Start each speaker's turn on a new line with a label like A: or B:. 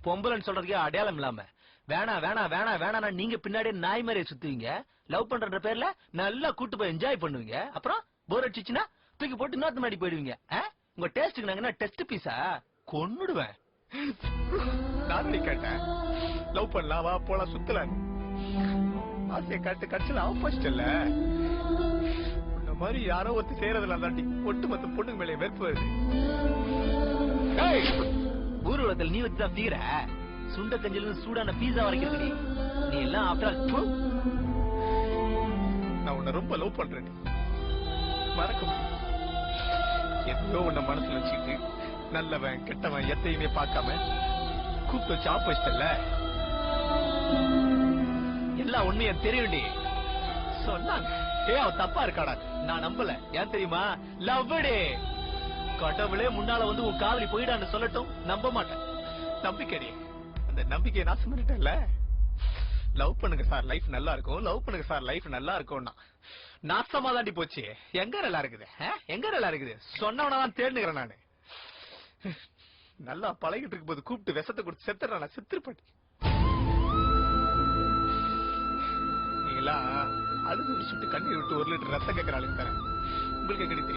A: பொம்பளைன்னு சொல்றதுக்கே அடையாளம் இல்லாம வேணா வேணா வேணா வேணா நீங்க பின்னாடியே நாய் மாதிரியே சுத்துவீங்க. லவ் பண்ற பேர்ல நல்லா கூட்டு போய் என்ஜாய் பண்ணுவீங்க. அப்புறம் போர் அடிச்சுச்சுன்னா தூக்கி போட்டு இன்னொருத்த மாடி போயிடுவீங்க. உங்க டேஸ்ட்டுக்கு நாங்க என்ன டெஸ்ட் பீஸா? கொன்னுடுவேன்.
B: நான் கேட்டேன் லவ் பண்ணலாம் வா போலாம் சுத்தலாம் ஆசையை காட்டு கட்சியில ஆப்போசிட்ல இந்த மாதிரி யாரோ ஒருத்தர் செய்யறதுல தாண்டி ஒட்டுமொத்த பொண்ணுங்க மேலே வெறுப்பு வருது.
A: ஊர்வலத்தில் நீ வச்சுதான் தீர சுண்ட கஞ்சில சூடான பீஸா வரைக்கும் நீ எல்லாம் ஆஃப்டர்
B: நான் உன்னை ரொம்ப லவ் பண்றேன். மறக்க முடியும் எதையோ உன்னை மனசுல வச்சுக்கிட்டு நல்லவன் கெட்டவன் எத்தையுமே பார்க்காம கூப்பிட்டு வச்சு ஆப்போசிட்ல
A: எல்லாம் உண்மையா தெரியும்டி சொன்னாங்க. அவ தப்பா இருக்காடா நான் நம்பல. ஏன் தெரியுமா? லவ்டே கடவுளே முன்னால வந்து உன் காதலி போயிடான்னு சொல்லட்டும் நம்ப மாட்டேன்.
B: நம்பிக்கை அந்த நம்பிக்கையை நாசம் பண்ணிட்டேன்ல. லவ் பண்ணுங்க சார் லைஃப் நல்லா இருக்கும், லவ் பண்ணுங்க சார் லைஃப் நல்லா இருக்கும்னா நாசமா தாண்டி போச்சு. எங்க நல்லா இருக்குது, எங்க நல்லா இருக்குது சொன்னவனதான் தேடுகிறேன் நானு. நல்லா பழகிட்டு இருக்கும் போது கூப்பிட்டு விஷத்தை கொடுத்து செத்துறேன் செத்துருப்பட்டி. நீங்களா அழுது சுட்டு கண்ணீர் விட்டு 1 லிட்டர் ரத்தம் கேட்கற ஆளுங்க தரேன் உங்களுக்கு